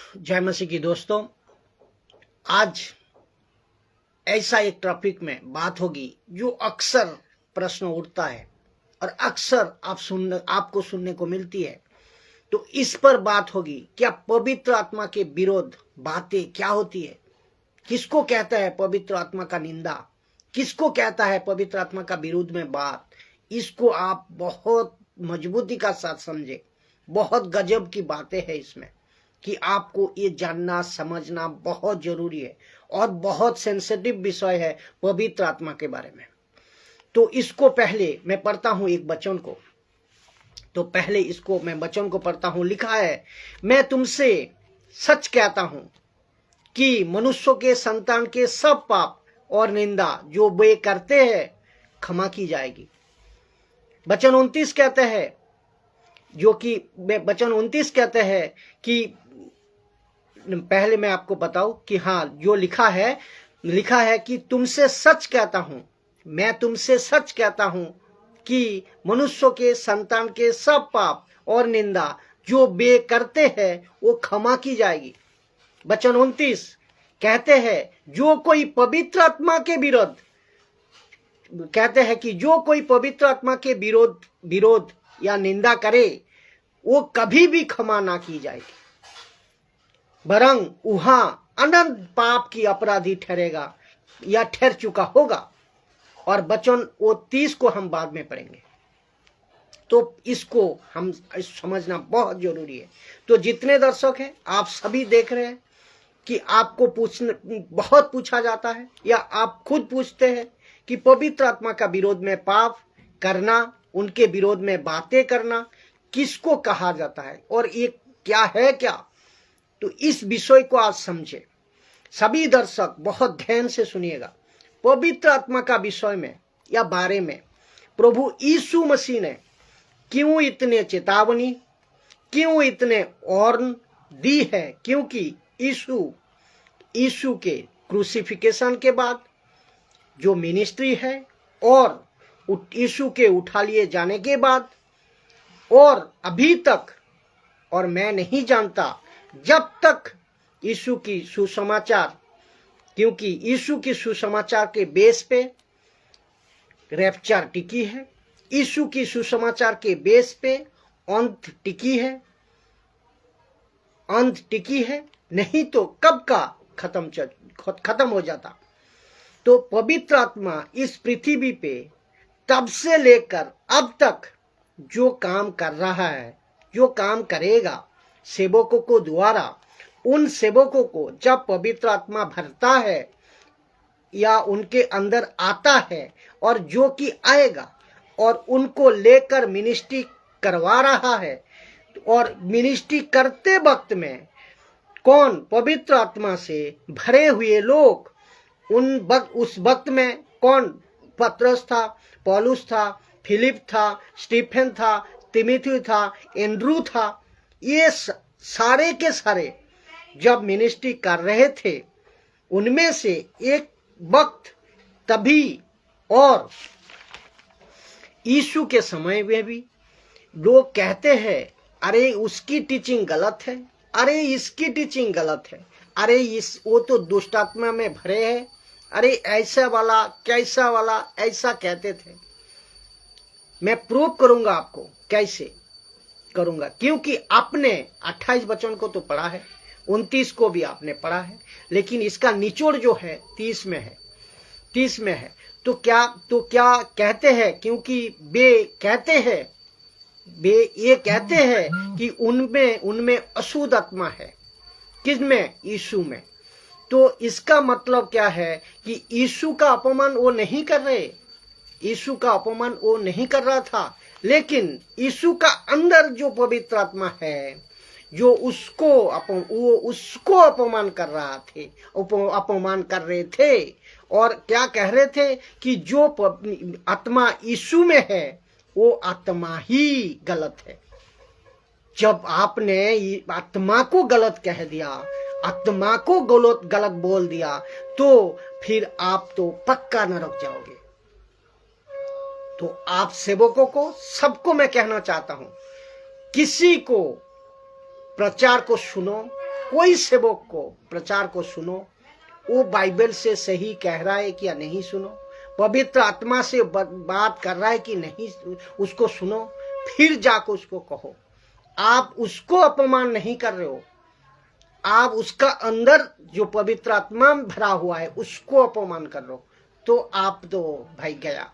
जय मसीह की दोस्तों, आज ऐसा एक टॉपिक में बात होगी जो अक्सर प्रश्न उठता है और अक्सर आपको सुनने को मिलती है। तो इस पर बात होगी, क्या पवित्र आत्मा के विरोध बातें क्या होती है, किसको कहता है पवित्र आत्मा का निंदा, किसको कहता है पवित्र आत्मा का विरोध में बात। इसको आप बहुत मजबूती का साथ समझे। बहुत गजब की बातें हैं इसमें कि आपको ये जानना समझना बहुत जरूरी है और बहुत सेंसिटिव विषय है पवित्र आत्मा के बारे में। तो इसको पहले मैं पढ़ता हूं एक वचन को। तो पहले इसको मैं वचन को पढ़ता हूं। लिखा है, मैं तुमसे सच कहता हूं कि मनुष्यों के संतान के सब पाप और निंदा जो वे करते हैं क्षमा की जाएगी। वचन 29 कहते हैं, जो कि वचन 29 कहते हैं कि पहले मैं आपको बताऊं कि हाँ, जो लिखा है कि तुमसे सच कहता हूं, मैं तुमसे सच कहता हूं कि मनुष्यों के संतान के सब पाप और निंदा जो वे करते हैं वो क्षमा की जाएगी। वचन 29 कहते हैं, जो कोई पवित्र आत्मा के विरोध कहते हैं कि जो कोई पवित्र आत्मा के विरोध या निंदा करे वो कभी भी क्षमा ना की जाएगी, बरं वहां अनंत पाप की अपराधी ठहरेगा या ठहर चुका होगा। और वचन 30 को हम बाद में पढ़ेंगे। तो इसको हम समझना बहुत जरूरी है। तो जितने दर्शक हैं, आप सभी देख रहे हैं कि आपको बहुत पूछा जाता है या आप खुद पूछते हैं कि पवित्र आत्मा का विरोध में पाप करना, उनके विरोध में बातें करना किसको कहा जाता है और ये क्या है क्या। तो इस विषय को आज समझे। सभी दर्शक बहुत ध्यान से सुनिएगा। पवित्र आत्मा का विषय में या बारे में प्रभु यीशु मसीह ने क्यों इतने चेतावनी, क्यों इतने वार्न दी है, क्योंकि यीशु के क्रूसिफिकेशन के बाद जो मिनिस्ट्री है और यीशु के उठा लिए जाने के बाद और अभी तक, और मैं नहीं जानता जब तक यीशु की सुसमाचार, क्योंकि यीशु की सुसमाचार के बेस पे रैप्चर टिकी है, यीशु की सुसमाचार के बेस पे अंत टिकी है, नहीं तो कब का खत्म हो जाता। तो पवित्र आत्मा इस पृथ्वी पे तब से लेकर अब तक जो काम कर रहा है, जो काम करेगा सेवकों को द्वारा, उन सेवकों को जब पवित्र आत्मा भरता है या उनके अंदर आता है और जो कि आएगा और उनको लेकर मिनिस्ट्री करवा रहा है, और मिनिस्ट्री करते वक्त में कौन पवित्र आत्मा से भरे हुए लोग, उस वक्त में कौन पतरस था, पौलुस था, फिलिप था, स्टीफन था, तिमोथी था, एंड्रू था, ये सारे के सारे जब मिनिस्ट्री कर रहे थे, उनमें से एक वक्त तभी और यीशु के समय में भी लोग कहते हैं, अरे उसकी टीचिंग गलत है, अरे इसकी टीचिंग गलत है, अरे वो तो दुष्ट आत्मा में भरे हैं, अरे ऐसा वाला कैसा वाला, ऐसा कहते थे। मैं प्रूव करूंगा आपको, कैसे करूंगा, क्योंकि आपने 28 वचन को तो पढ़ा है, 29 को भी आपने पढ़ा है, लेकिन इसका निचोड़ जो है 30 में है। तो क्या कहते हैं, क्योंकि वे ये कहते हैं कि उनमें अशुद्ध आत्मा है। किसमें? यीशु में। तो इसका मतलब क्या है कि यीशु का अपमान वो नहीं कर रहे, यीशु का अपमान वो नहीं कर रहा था, लेकिन यीशु का अंदर जो पवित्र आत्मा है, जो उसको अपमान कर रहे थे और क्या कह रहे थे कि जो आत्मा यीशु में है वो आत्मा ही गलत है। जब आपने आत्मा को गलत कह दिया, आत्मा को गलत बोल दिया, तो फिर आप तो पक्का नरक जाओगे। तो आप सेवकों को, सबको मैं कहना चाहता हूं, किसी को प्रचार को सुनो, कोई सेवक को प्रचार को सुनो, वो बाइबल से सही कह रहा है क्या नहीं सुनो, पवित्र आत्मा से बात कर रहा है कि नहीं उसको सुनो, फिर जाकर उसको कहो। आप उसको अपमान नहीं कर रहे हो, आप उसका अंदर जो पवित्र आत्मा भरा हुआ है उसको अपमान कर रहे हो, तो आप तो भाई गया।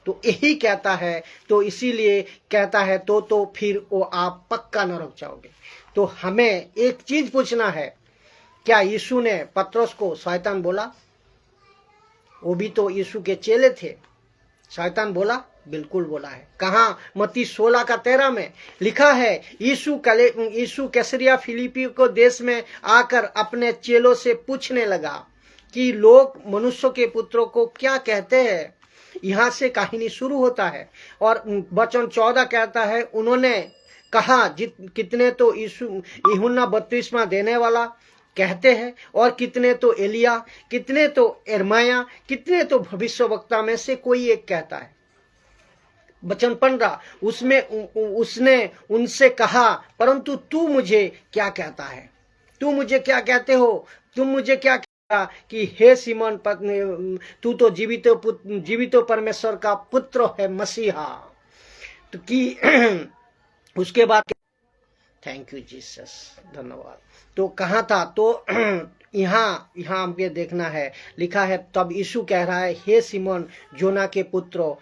तो यही कहता है, तो इसीलिए कहता है तो फिर वो आप पक्का नरक जाओगे। तो हमें एक चीज पूछना है, क्या यीशु ने पतरस को शैतान बोला? वो भी तो यीशु के चेले थे, शैतान बोला? बिल्कुल बोला है। कहाँ? मत्ती 16:13 में लिखा है, यीशु कैसरिया फिलिपी को देश में आकर अपने चेलों से पूछने लगा कि लोग मनुष्य के पुत्रों को क्या कहते हैं। यहाँ से कहानी शुरू होता है और वचन 14 कहता है, उन्होंने कहा कितने तो यूहन्ना बपतिस्मा देने वाला कहते हैं, और कितने तो एलिया, कितने तो यिर्मयाह, कितने तो भविष्यवक्ता में से कोई एक कहता है। वचन 15 उसमें उसने उनसे कहा, परंतु तू मुझे क्या कहता है? तू मुझे क्या कहते हो? तुम मुझे क्या कहता कि हे सिमोन, तू तो जीवित परमेश्वर का पुत्र है, मसीहा। तो कि उसके बाद थैंक यू जीसस, धन्यवाद। तो कहाँ था? तो यहाँ हमको देखना है, लिखा है, तब यीशु कह रहा है, हे सिमोन जोना के पुत्र,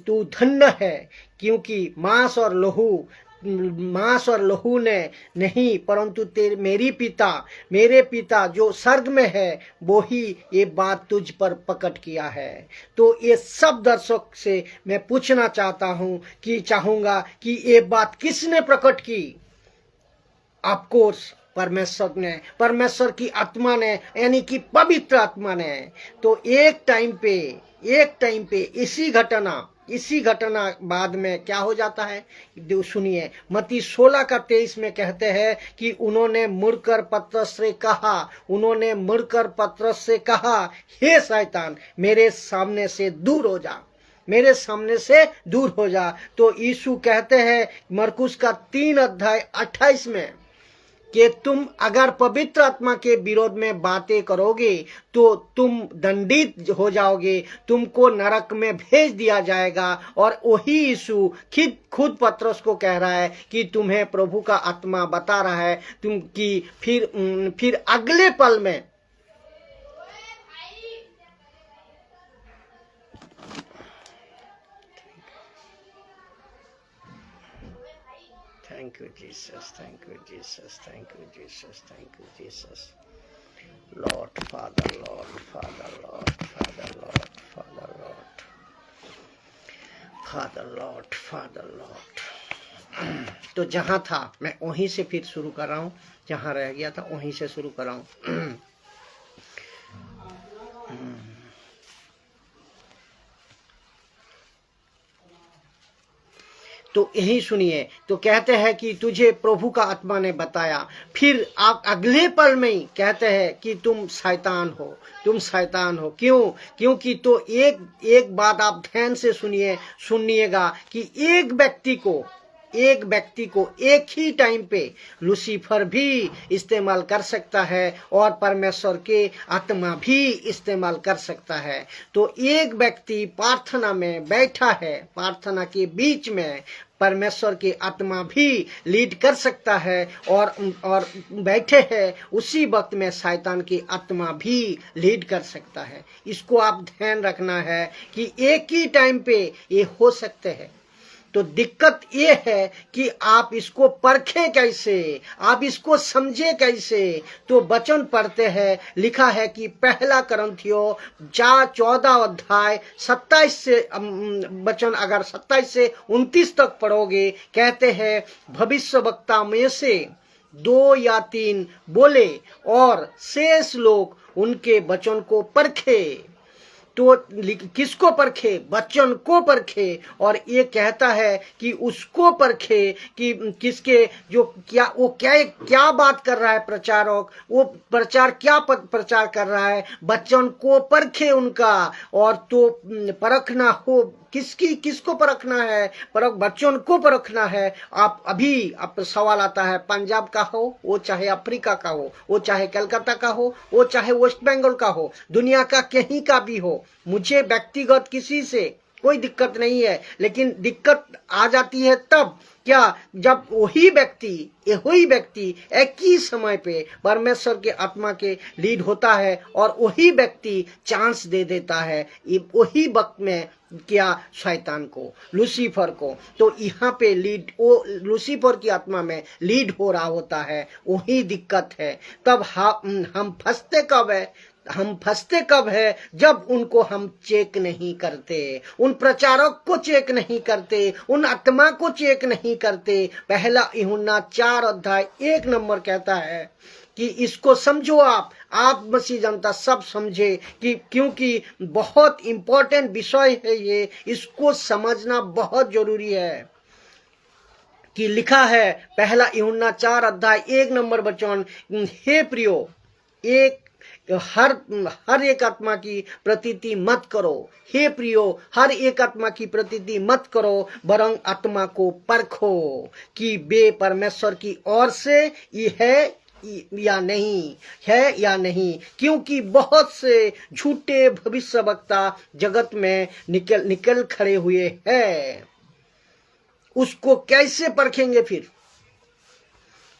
तू धन्य है, क्योंकि मांस और लहू ने नहीं, परंतु मेरे पिता जो स्वर्ग में है वो ही ये बात तुझ पर प्रकट किया है। तो ये सब दर्शक से मैं पूछना चाहूंगा कि ये बात किसने प्रकट की? ऑफकोर्स परमेश्वर की आत्मा ने, यानी कि पवित्र आत्मा ने। तो एक टाइम पे इसी घटना बाद में क्या हो जाता है, सुनिए। मत्ती 16:23 में कहते हैं कि उन्होंने मुड़कर पतरस से कहा, हे शैतान, मेरे सामने से दूर हो जा। तो यीशु कहते हैं मरकुस का 3:28 में कि तुम अगर पवित्र आत्मा के विरोध में बातें करोगे तो तुम दंडित हो जाओगे, तुमको नरक में भेज दिया जाएगा। और वही यीशु खुद पतरस को कह रहा है कि तुम्हें प्रभु का आत्मा बता रहा है तुम कि फिर अगले पल में Thank you, Jesus. Thank you, Jesus. Thank you, Jesus. Thank you, Jesus. Lord, Father, Lord, Father, Lord, Father, Lord, Father, Lord, Father, Lord, Father, Lord. तो जहाँ था मैं वहीं से फिर शुरू कर रहा हूँ, जहाँ रह गया था वहीं से शुरू कर रहा हूँ। तो यही सुनिए। तो कहते हैं कि तुझे प्रभु का आत्मा ने बताया, फिर आप अगले पल में ही कहते हैं कि तुम शैतान हो। क्योंकि तो एक बात आप ध्यान से सुनिएगा कि एक व्यक्ति को एक ही टाइम पे लूसीफर भी इस्तेमाल कर सकता है और परमेश्वर के आत्मा भी इस्तेमाल कर सकता है। तो एक व्यक्ति प्रार्थना में बैठा है, प्रार्थना के बीच में परमेश्वर की आत्मा भी लीड कर सकता है, और बैठे हैं उसी वक्त में शैतान की आत्मा भी लीड कर सकता है। इसको आप ध्यान रखना है कि एक ही टाइम पे ये हो सकते हैं। तो दिक्कत ये है कि आप इसको परखें कैसे, आप इसको समझे कैसे। तो वचन पढ़ते हैं, लिखा है कि 1 कुरिन्थियों 14 27 से वचन अगर 27 से 29 तक पढ़ोगे, कहते हैं भविष्यवक्ता में से 2 या 3 बोले और शेष लोग उनके वचन को परखे। तो किसको परखे? वचन को परखे। और ये कहता है कि उसको परखे कि किसके जो क्या बात कर रहा है प्रचारक, वो क्या प्रचार कर रहा है, वचन को परखे उनका। और तो परखना हो किसको परखना है? बच्चों को परखना है। आप सवाल आता है, पंजाब का हो, वो चाहे अफ्रीका का हो, वो चाहे कलकत्ता का हो, वो चाहे वेस्ट बंगाल का हो, दुनिया का कहीं का भी हो, मुझे व्यक्तिगत किसी से कोई दिक्कत नहीं है। लेकिन दिक्कत आ जाती है तब क्या, जब वही व्यक्ति एक ही समय पे परमेश्वर के आत्मा के लीड होता है और वही व्यक्ति चांस दे देता है वही वक्त में क्या, शैतान को, लूसीफर को। तो यहाँ पे लीड, वो लूसीफर की आत्मा में लीड हो रहा होता है, वही दिक्कत है। तब हम फंसते कब है? जब उनको हम चेक नहीं करते, उन प्रचारक को चेक नहीं करते, उन आत्मा को चेक नहीं करते। पहला यूहन्ना 4:1 कहता है कि इसको समझो, आप मसीह जनता सब समझे, कि क्योंकि बहुत इंपॉर्टेंट विषय है ये, इसको समझना बहुत जरूरी है। कि लिखा है पहला यूहन्ना 4:1 हे प्रियो, हर एक आत्मा की प्रतीति मत करो। हे प्रियो, हर एक आत्मा की प्रतीति मत करो, वरन आत्मा को परखो कि वे परमेश्वर की ओर से ये है या नहीं, क्योंकि बहुत से झूठे भविष्यवक्ता जगत में निकल खड़े हुए हैं। उसको कैसे परखेंगे फिर?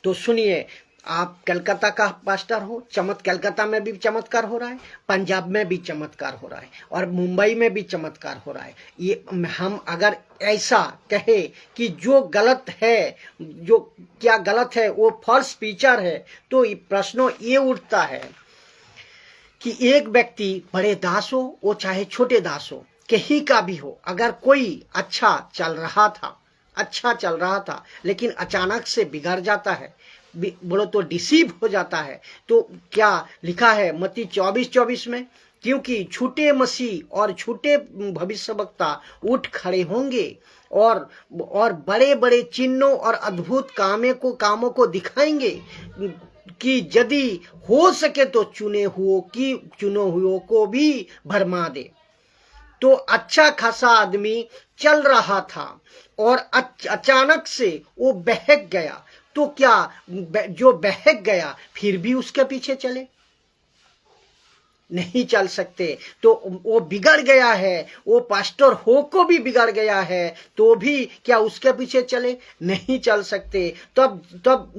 तो सुनिए, आप कलकत्ता का पास्टर हो, कलकत्ता में भी चमत्कार हो रहा है, पंजाब में भी चमत्कार हो रहा है, और मुंबई में भी चमत्कार हो रहा है। ये हम अगर ऐसा कहे कि जो गलत है, जो क्या गलत है, वो फॉल्स टीचर है, तो प्रश्न ये उठता है कि एक व्यक्ति बड़े दास हो, वो चाहे छोटे दास हो, कहीं का भी हो, अगर कोई अच्छा चल रहा था लेकिन अचानक से बिगड़ जाता है, बोलो तो डिसीव हो जाता है, तो क्या लिखा है मत्ती 24:24 में? क्योंकि झूठे मसीह और झूठे भविष्यवक्ता उठ खड़े होंगे और बड़े बड़े चिन्हों और अद्भुत कामों को दिखाएंगे कि यदि हो सके तो चुने हुओं को भी भरमा दे। तो अच्छा खासा आदमी चल रहा था और अचानक से वो बहक गया, तो क्या जो बहक गया फिर भी उसके पीछे चले? नहीं चल सकते। तो वो बिगड़ गया है, वो पास्टर हो को भी बिगड़ गया है, तो भी क्या उसके पीछे चले? नहीं चल सकते। तब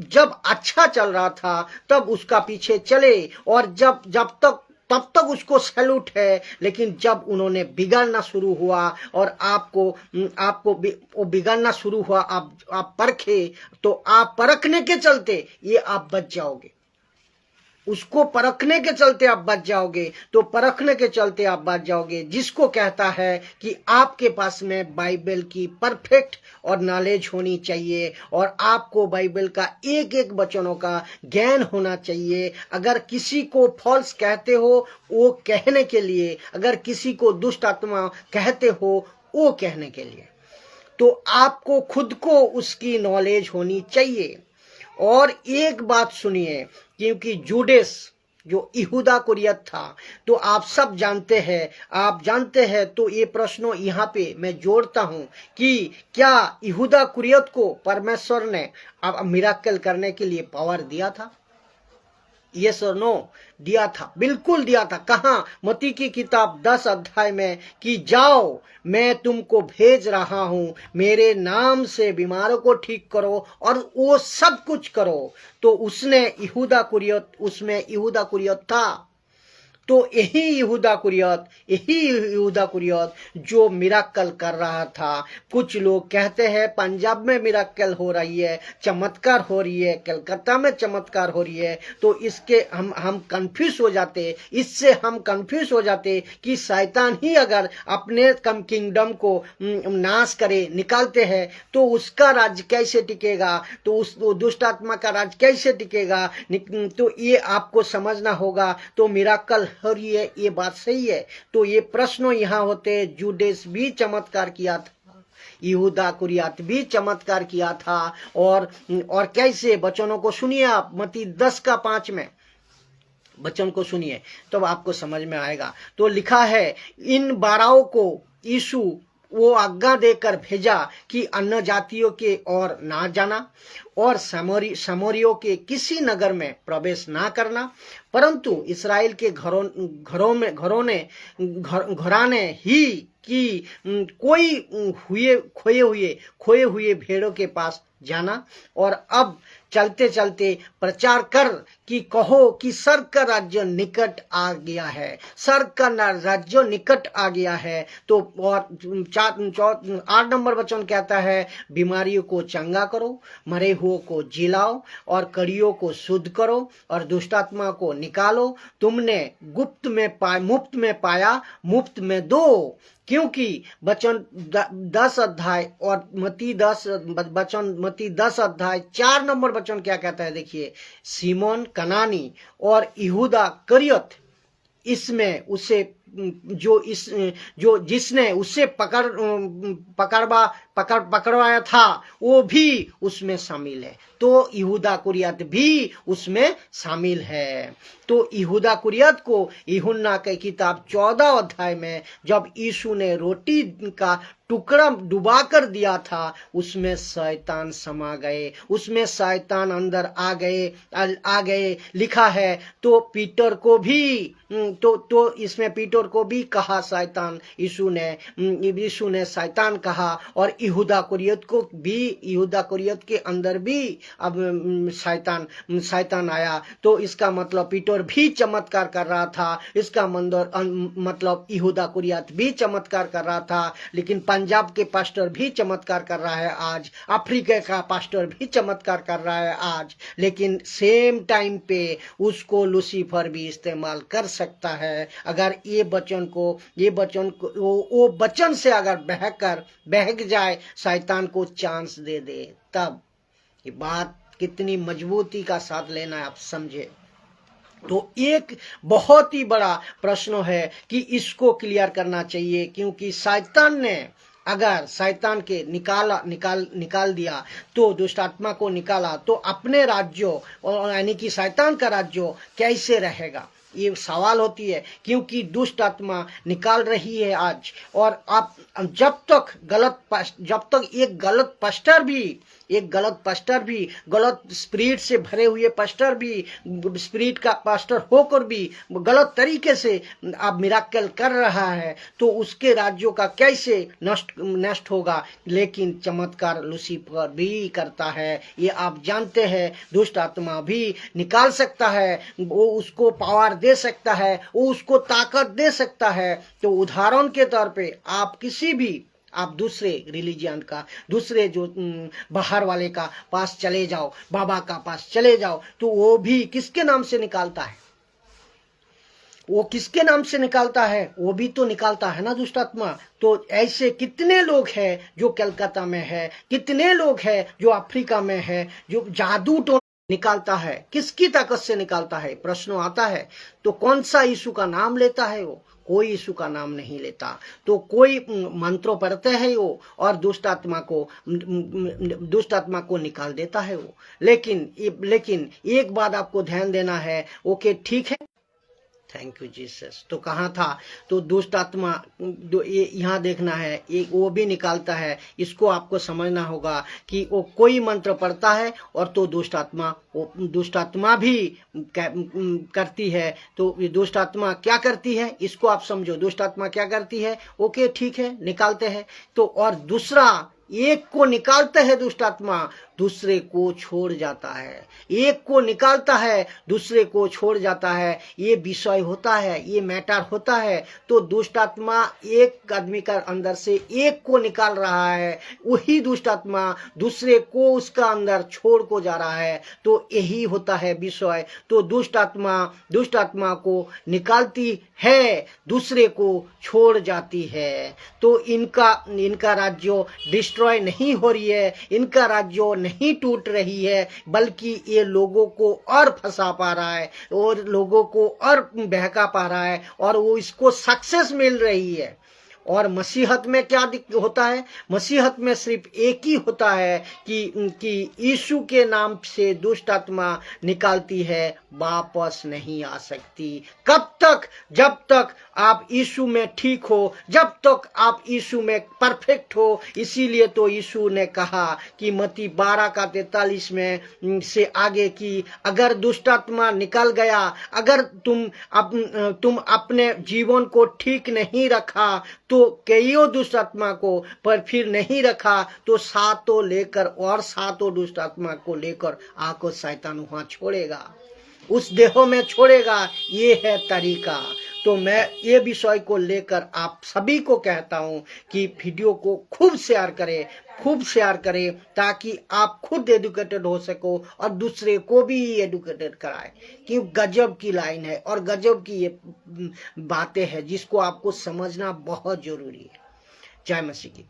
जब अच्छा चल रहा था तब उसका पीछे चले, और तब तक उसको सैल्यूट है। लेकिन जब उन्होंने बिगड़ना शुरू हुआ और आपको वो बिगड़ना शुरू हुआ, आप परखे, तो आप परखने के चलते ये आप बच जाओगे। उसको परखने के चलते आप बच जाओगे, तो परखने के चलते आप बच जाओगे। जिसको कहता है कि आपके पास में बाइबल की परफेक्ट और नॉलेज होनी चाहिए, और आपको बाइबल का एक एक वचनों का ज्ञान होना चाहिए। अगर किसी को फॉल्स कहते हो वो कहने के लिए, अगर किसी को दुष्ट आत्मा कहते हो वो कहने के लिए, तो आपको खुद को उसकी नॉलेज होनी चाहिए। और एक बात सुनिए, क्योंकि जूडेस जो यहूदा कुरियत था, तो आप सब जानते हैं, तो ये प्रश्न यहाँ पे मैं जोड़ता हूं कि क्या यहूदा कुरियत को परमेश्वर ने अब मिराकल करने के लिए पावर दिया था? यस और नो? दिया था, बिल्कुल दिया था। कहाँ? मत्ती की किताब 10 अध्याय में कि जाओ, मैं तुमको भेज रहा हूं, मेरे नाम से बीमारों को ठीक करो और वो सब कुछ करो। तो उसमें यहूदा कुरियत था। तो यही यहूदा कुरियत जो मिराकल कर रहा था। कुछ लोग कहते हैं पंजाब में मिराकल हो रही है, चमत्कार हो रही है, कलकत्ता में चमत्कार हो रही है, तो इसके हम कंफ्यूज हो जाते। इससे हम कंफ्यूज हो जाते कि शैतान ही अगर अपने किंगडम को नाश करे, निकालते हैं, तो उसका राज्य कैसे टिकेगा? तो उस दुष्ट आत्मा का राज्य कैसे टिकेगा? तो ये आपको समझना होगा। तो मिराकल हो रही है, ये बात सही है। तो ये प्रश्न यहाँ होते, जूडेस भी चमत्कार किया था, यहूदा कुरियत भी चमत्कार किया था, और कैसे? वचनों को सुनिए आप, मत्ती 10:5 में वचन को सुनिए, तब आपको समझ में आएगा। तो लिखा है, इन 12 को यीशु वो आज्ञा देकर भेजा कि अन्य जातियों के ओर ना जाना और समोरियों के किसी नगर में प्रवेश ना करना, परंतु इसराइल के घराने ही कि खोए हुए भेड़ों के पास जाना। और अब चलते चलते प्रचार कर कि कहो कि स्वर्ग का राज्य निकट आ गया है, स्वर्ग का राज्य निकट आ गया है। तो और 8 नंबर वचन कहता है, बीमारियों को चंगा करो, मरे हुओं को जिलाओ और कड़ियों को शुद्ध करो और दुष्टात्मा को निकालो। तुमने मुफ्त में पाया, मुफ्त में दो। क्योंकि वचन 10 अध्याय और मत्ती 10 अध्याय 4 नंबर वचन क्या कहता है, देखिए, सीमोन कनानी और यहूदा करियत इसमें उसे जिसने उसे पकड़वाया था वो भी उसमें शामिल है। तो यहूदा कुरियत भी उसमें शामिल है। तो यहूदा कुरियत को यूहन्ना की किताब 14 अध्याय में जब यीशु ने रोटी का टुकड़ा डुबा कर दिया था, उसमें शैतान समा गए, उसमें शैतान अंदर आ गए लिखा है। तो पीटर को भी तो इसमें पीटर को भी कहा शैतान, यीशु ने शैतान कहा। और यहूदा कुरियत को भी, यहूदा कुरियत के अंदर भी अब शैतान आया। तो इसका मतलब पीटर भी चमत्कार कर रहा था, इसका मतलब यहूदा कुरियत भी चमत्कार कर रहा था। लेकिन पंजाब के पास्टर भी चमत्कार कर रहा है आज, अफ्रीका का पास्टर भी चमत्कार कर रहा है आज। लेकिन सेम टाइम पे उसको लूसीफर भी इस्तेमाल कर सकता है। अगर ये वचन वो वचन से अगर बहक जाए, शैतान को चांस दे दे, तब ये बात कितनी मजबूती का साथ लेना है, आप समझे। तो एक बहुत ही बड़ा प्रश्न है कि इसको क्लियर करना चाहिए, क्योंकि शैतान ने अगर शैतान के निकाल दिया, तो दुष्ट आत्मा को निकाला, तो अपने राज्यों यानी कि शैतान का राज्य कैसे रहेगा, ये सवाल होती है। क्योंकि दुष्ट आत्मा निकाल रही है आज। और आप जब तक एक गलत पास्टर भी गलत स्पिरिट से भरे हुए पास्टर भी, स्पिरिट का पास्टर होकर भी गलत तरीके से आप मिराकल कर रहा है, तो उसके राज्यों का कैसे नष्ट होगा। लेकिन चमत्कार लूसीफर भी करता है, ये आप जानते हैं। दुष्ट आत्मा भी निकाल सकता है, वो उसको पावर दे सकता है, वो उसको ताकत दे सकता है। तो उदाहरण के तौर पे आप दूसरे रिलीजियन का, दूसरे जो बाहर वाले का पास चले जाओ, बाबा का पास चले जाओ, तो वो भी किसके नाम से निकालता है? वो किसके नाम से निकालता है? वो भी तो निकालता है ना दुष्ट आत्मा। तो ऐसे कितने लोग हैं जो कलकत्ता में है, कितने लोग हैं जो अफ्रीका में है, जो जादू टोना निकालता है। किसकी ताकत से निकालता है? प्रश्न आता है। तो कौन सा यीशु का नाम लेता है वो? कोई यीशु का नाम नहीं लेता। तो कोई मंत्रों पढ़ते हैं वो, और दुष्ट आत्मा को निकाल देता है वो। लेकिन एक बात आपको ध्यान देना है, ओके ठीक है, थैंक यू जीसस। तो कहाँ था? तो दुष्ट आत्मा यहाँ देखना है, एक वो भी निकालता है। इसको आपको समझना होगा कि वो कोई मंत्र पढ़ता है और तो दुष्ट आत्मा भी करती है। तो ये दुष्ट आत्मा क्या करती है, इसको आप समझो। दुष्ट आत्मा क्या करती है? ओके ठीक है, निकालते हैं। तो और दूसरा, एक को निकालते हैं दुष्ट आत्मा, दूसरे को छोड़ जाता है। एक को निकालता है, दूसरे को छोड़ जाता है। ये विषय होता है, ये मैटर होता है। तो दुष्ट आत्मा एक आदमी का अंदर से एक को निकाल रहा है, वही दुष्ट आत्मा दूसरे को उसका अंदर छोड़ को जा रहा है। तो यही होता है विषय। तो दुष्ट आत्मा को निकालती है, दूसरे को छोड़ जाती है। तो इनका राज्य डिस्ट्रॉय नहीं हो रही है, इनका राज्य नहीं टूट रही है, बल्कि ये लोगों को और फंसा पा रहा है और लोगों को और बहका पा रहा है, और वो इसको सक्सेस मिल रही है। और मसीहत में क्या होता है? मसीहत में सिर्फ एक ही होता है कि यीशु के नाम से दुष्ट आत्मा निकालती है, वापस नहीं आ सकती। कब तक? जब तक आप यीशु में ठीक हो, जब तक आप यीशु में परफेक्ट हो। इसीलिए तो यीशु ने कहा कि मत्ती 12:43 में से आगे की अगर दुष्ट आत्मा निकल गया, अगर तुम अपने जीवन को ठीक नहीं रखा तो कईयों दुष्ट आत्मा को, पर फिर नहीं रखा तो सातों लेकर और सातों दुष्ट आत्मा को लेकर आको शैतान वहां छोड़ेगा, उस देह में छोड़ेगा। ये है तरीका। तो मैं ये विषय को लेकर आप सभी को कहता हूं कि वीडियो को खूब शेयर करें ताकि आप खुद एजुकेटेड हो सको और दूसरे को भी एजुकेटेड कराए। क्यों? गजब की लाइन है और गजब की ये बातें हैं जिसको आपको समझना बहुत जरूरी है। जय मसीह की।